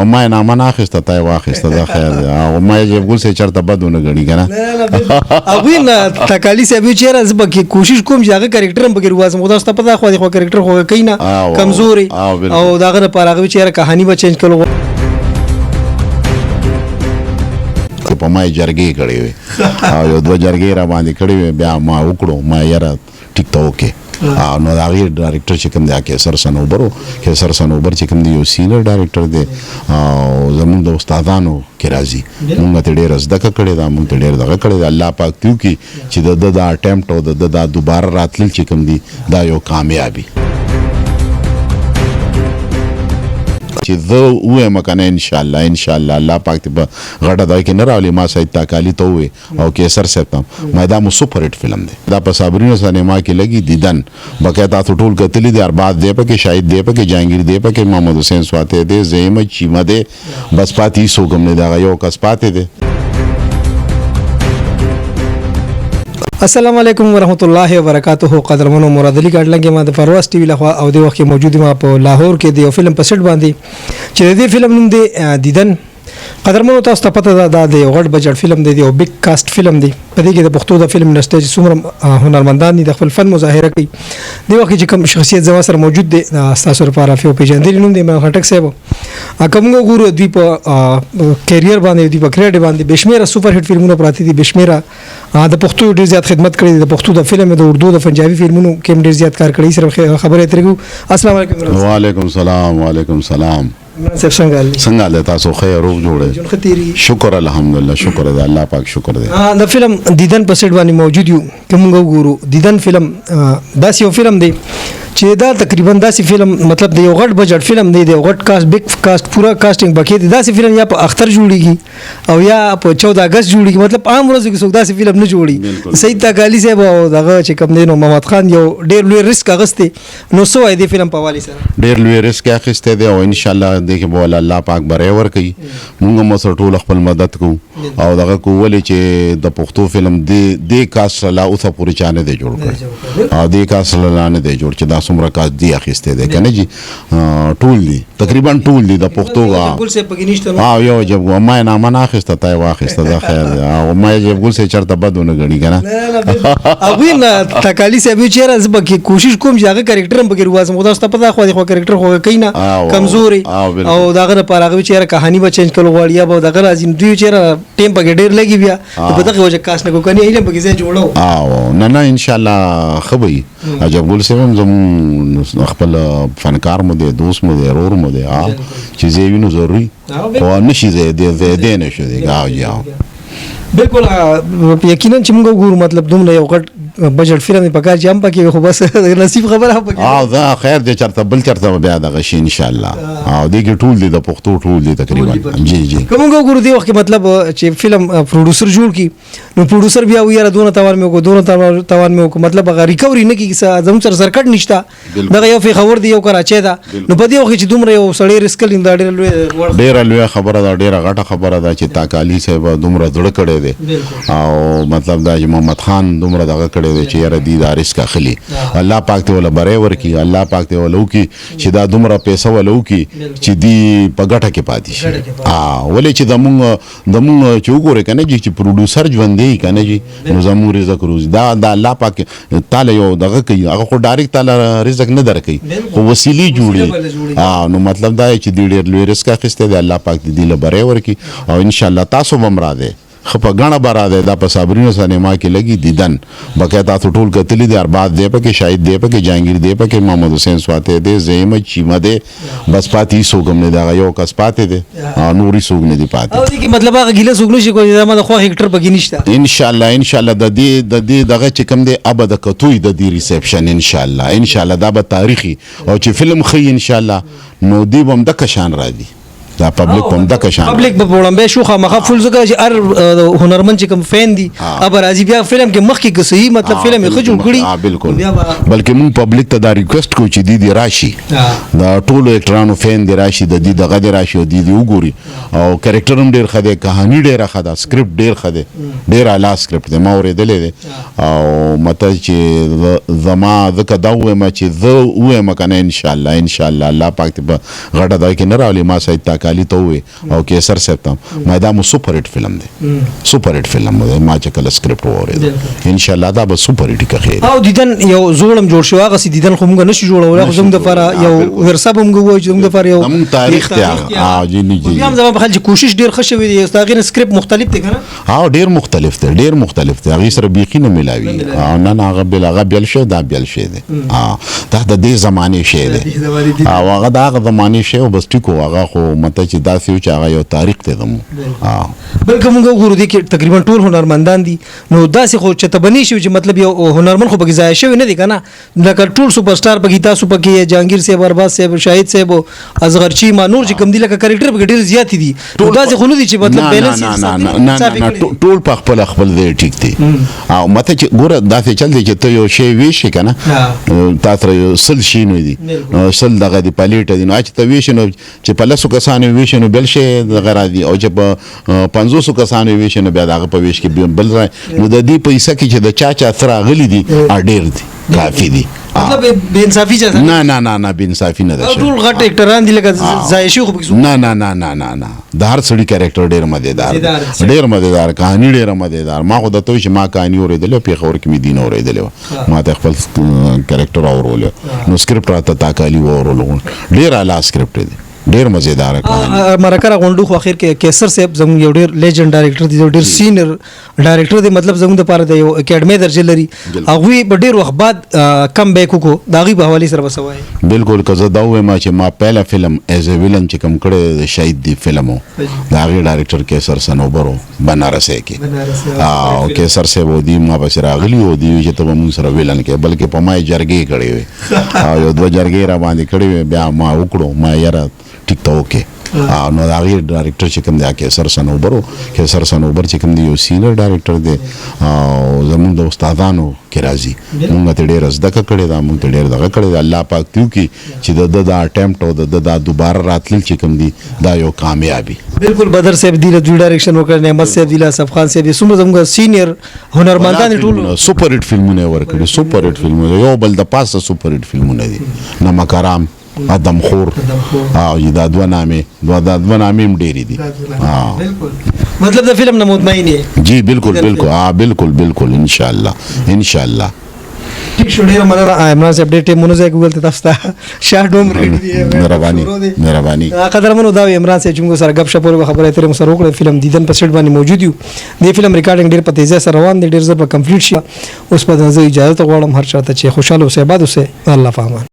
ما نامه نه اخیسته تا یې واخیسته دا خیر دی او ما یې جیب ګل سې چېرته بد ونه ګڼي که نه هغوی نه تکالي صاحب وایي چېرې زه پکې کوشش کوم چې هغه کرکټر هم پکې روباسم خو دا ستا پته خو خو کرکټر خو کوي نه کمزوري او د هغه لپاره هغه وایي چېرې کهاني به چینج کړو په ما یې جرګې کړې وې او یو دوه جرګې را باندې کړې وې بیا ما وکړو ما یاره ټیک ته وکې نو د هغې ډایرکټر چې کوم دی کیسر سنوبر و کیسر سنوبر چې کوم دی یو سینیر ډایرکټر دی او زمونږ د استادانو کې راځي مونږ ته ډېره زده کړې ده مونږ ته ډېر دغه کړې ده الله پاک ته وکړي چې د ده دا اټمپټ او د ده دا دوباره راتلل چې کوم دی دا یو کامیابي چې زه ووایم که نه انشاءالله الله پاک ته په غټه دغه کې نه راولي ما سید تاکالي ته ووایې او کیسر صاحب ته ما دا مو سپر هټ فلم دی دا په صابرینو سینما کې لګي دیدن بقیا تاسو ټول کتلی دی ارباد دی پکې شاهد دی پکې جهانگیر دی پکې محمد حسین سواته دی زیم چیمه دی بس پاتې هیڅوک هم نه دی هغه یو کس پاتې دی السلام علیکم ورحمۃ اللہ وبرکاتہ قدرمنو مراد علی ګاډلنګ ما د پرواز ټي وی لخوا او د وخت موجود ما په لاهور کې د یو فلم په سټ باندې چې د فلم نوم دی دیدن قدرمنو تاسو ته پته ده د یو غټ بجټ فلم دی یو بیگ کاست فلم دی په دې کې د پښتو د فلم انډسټری څومره هنرمندان دي د خپل فن مظاهره کوي د وخت چې کوم شخصیت زما سره موجود دی تاسو لپاره فیو پیژندل نوم دی ما خټک صاحب کومه ګورو دی په کیریئر باندې دی په کریډ باندې بشمیره سپر هټ فلمونه پراتی دي بشمیره د پښتو ډیر زیات خدمت کړی د پښتو د فلم د اردو د پنجابي فلمونو کې ډیر زیات کار کړی سره خبرې ترګو السلام علیکم وعلیکم السلام وعلیکم السلام صاحب څنګه حال تاسو خیر روغ جوړه شکر الحمدلله شکر دی الله پاک شکر دی د فلم دیدن په سټ باندې موجود یو کوم ګورو دیدن فلم داس یو فلم دی چې دا تقریبا داسې فلم مطلب د یو غټ بجټ فلم دی د یو غټ کاست بیگ کاست پورا کاسټینګ بکې دی داسې فلم یا په اختر جوړیږي او یا په 14 اگست جوړیږي مطلب عام ورځو کې څوک داسې فلم نه جوړي سید تاکالي صاحب او دغه چې کوم دی نو محمد خان یو ډېر لوی ریسک اغسته نو سو دی فلم په والی سره ډېر لوی ریسک اخیسته دی او ان شاء الله دغه بول الله پاک بره ور کوي موږ مو سره ټول خپل مدد کوو او دغه کولې چې د پښتو فلم دی کاست لا اوسه پوری چانه دی جوړ کړ او دی کاست لا نه دی جوړ چې دا څومره کاست دی اخیسته دی کنه جی ټول دی تقریبا ټول دی د پښتو ګل سے پګی نشته او یو جب ما نامه نه اخیسته تا واخیسته دا خیر دی او ما جب ګل سے چرته بدونه غنی کنه هغوی نه تکالي صاحب چېرې زه پکې کوشش کوم چې هغه کرکټر هم پکې روباسم خو دا ستا پته خو کرکټر خو کوي نه کمزوري او د هغه لپاره هغه چېرې کهاني به چینج کړو غواړي یا به دغه راځي دوی چېرې ټیم پکې ډېر لګي بیا په دغه وجه کاست نه کوو کنې علم پکې ځای جوړو او نه ان شاء الله ښه به وي عجب ګل صاحب هم زموږ خپل فنکار مو دی دوست مو دی ورور مو دی چې زه یې وینو ضروري او نشي زه دې نه شو دی بالکل یقینا چې موږ ګورو مطلب دومره یو غټ بجټ فلم په کار چې هم پکې خو بس نصیب خبره هم پکې او دا خیر دې چرته بل چرته بیا دغه شي ان شاء الله او دې کې ټول دي د پښتو ټول دي تقریبا جی کوم ګورو دی وخت مطلب چې فلم پروډوسر جوړ کی نو پروډوسر بیا ویره دونه توان مې کو دونه توان مې کو مطلب هغه ریکوري نه کیږي زموږ سره سرکټ نشته دغه یو خبر دی یو کراچي دا نو په دې وخت چې دومره یو سړی ریسک لیندا ډېر لوی خبره ده ډېر غټه خبره ده چې تاکالي صاحب دومره زړه کړی دی او مطلب دا چې محمد خان دومره دغه کړی دی چې یاره دی دا ریسک اخلي الله پاک ته ولا بری ورکي الله پاک ته ولو کی چې دا دومره پیسې ولو کی چې دی په ګټه کې پاتې شي ولې چې دمون چې وګوره کنه چې پروډوسر ژوند دی کنه جی نو زموږ رزق روزي دا الله پاک تعالی یو دغه کوي هغه خو ډایرکټ تعالی رزق نه درکوي خو وسیلې جوړي نو مطلب دا چې دی ډېر لوی رزق اخیسته دی الله پاک دې له بری ورکي او ان شاء الله تاسو هم را ده خپه غاڼه بارا ده دا په صابرینو سینما کې لګي دیدن بقیا تاسو ټول کتلی دی ارباد دی پکې شاهد دی پکې جهانگیر دی پکې محمد حسین سواته دی زیم چیمه دی بس پاتې هیڅوک هم نه دی هغه یو کس پاتې دی نوري څوک نه دی پاتې او دې کې مطلب هغه ګیله څوک نشي کولی دا ما خو هکټر پکې نشته ان شاء الله د دې دغه چې کوم دی ابد کتوی د دې ریسپشن ان شاء الله دا به تاریخي او چې فلم خي ان شاء الله نو دی هم د کشان را دي دا پبلک هم د کشان پبلک په وړاندې شو خامخا فول زګه چې هر هنرمند چې کوم فین دي ابر راځي بیا فلم کې مخ کې صحیح مطلب فلم یې خجو کړی بالکل بلکې مون پبلک ته دا ریکوست کو چې دی راشي دا ټولو اکټرانو فین دی راشي د دې دغه دی راشي د دې وګوري او کریکټر هم ډیر خده کہانی ډیره خده سکرپټ ډیر خده ډیر اعلی سکرپټ دی ما اورېدلې دی او مته چې زما ځکه دا وایم چې زه وایم کنه ان شاء الله الله پاک ته غړډه دا کې نه راولي ما سید تاک تاکالی ته وې او کیسر صاحب ته ما دا مو سپر هټ فلم دی سپر هټ فلم دی ما چې کله سکرپټ واورېد ان شاء الله دا به سپر هټ کخې او دیدن یو زوړم جوړ شو هغه سي دیدن خو موږ نشو جوړول خو زموږ د لپاره یو ورثه به موږ وایو چې زموږ د لپاره یو زموږ تاریخ دی جی جی هم زما په خیال چې کوشش ډیر ښه شوی دی استاغین سکرپټ مختلف دی کنه ډیر مختلف دی ډیر مختلف دی هغه سره بیخي نه ملاوي نه هغه بیل شي دا بیل شي دی دا د دې زمانه شی دی او هغه د هغه زمانه شی او بس ټیکو هغه خو مته چې داسې و چې هغه یو تاریخ دی بلکې موږ وګورو دي کې تقریبا ټول هنرمندان دي نو داسې خو چې تبني شي چې مطلب یو هنرمند خو بګی ځای شوی نه دی کنه لکه ټول سوپر سٹار بګی تاسو پکې جهانگیر صاحب ارباز صاحب شاهد صاحب اصغر چی ما نور چې کم دي لکه کریکټر بګی ډیر زیات دي نو داسې خو نه دي چې مطلب بیلنس ټول په خپل دی ټیک دی او مته چې ګوره داسې چل دی چې ته یو شی ویشي کنه تاسو سل شي نه دي سل دغه دی پلیټ دي نو چې ته ویشي نو چې په لاسو کسانو ویشي نو بل شي غیر دي او چې په 500 کسانو ویشي نو بیا دغه په ویش کې بل نو د دې پیسې کې چې د چا سره غلي دي اډیر دي کافي دي مطلب بے انصافی چا نه بے انصافی نه ده ټول غټ اکټران دي لکه زایشي خو بګسو نه د هر سړي کریکټر ډیر مزیدار کہانی ډیر مزیدار ما خو د توې چې ما کہانی اورېدل په خبر کې مې دین اورېدل ما ته خپل کریکټر اورول نو سکرپټ راته تاکالی اورول ډیر اعلی سکرپټ دی ډیر مزیدار مرکه غونډو خو اخر کې کیسر صاحب زموږ یو ډیر لیجند ډایرکټر دی ډیر سینیئر ډایرکټر دی مطلب زموږ د لپاره د یو اکیډمي درجه لري هغه به ډیر وخت بعد کم بیک کو دا غي په حواله سره وسوای بالکل کزه دا و ما چې ما پهلا فلم ایز ا ویلن چې کوم کړه شهید دی فلمو دا غي ډایرکټر کیسر سنوبرو بنارس کې او کیسر صاحب ودی ما بس راغلی ودی چې ته موږ سره ویلن کې بلکې په ما جرګې کړې وي او یو دوه جرګې را باندې کړې بیا ما وکړو ما یاره ټیک ته اوکې نو دا غي ډایرکټر چې کوم دی کیسر سنوبر چې کوم دی یو سینیئر ډایرکټر دی او زموږ د استادانو کې راځي موږ ته ډېر زده کړې دا موږ ته ډېر دغه کړې الله پاک تیو کې چې د اټمپټ او د دوباره راتلل چې کوم دی دا یو کامیابی بالکل بدر صاحب دی له ډایرکشن وکړ نعمت صاحب دی له صف خان صاحب څومره زموږ سینیئر هنرمندان ټول سپر هټ فلمونه ورکړي سپر هټ فلمونه یو بل د پاسه سپر هټ فلمونه دي نمک حرام ادم خور او دا دوه نامې ډېری دي مطلب د فلم نه مطمئن یې جی بالکل ان شاء الله ټیک شو ډیر مننه عمران صاحب ډېر ټیم مونږه ګوګل ته تاسو ته شارټ دوم مهرباني قدرمنو دا عمران صاحب چې موږ سره غب شپ او خبرې ترې سره وکړه فلم دیدن په سټ باندې موجود یو د فلم ریکارډینګ ډیر په تیزه سره روان دی ډیر زر په کمپلیټ شي اوس په ځای اجازه غواړم هر چاته چې خوشاله اوسه آباد اوسه الله پامان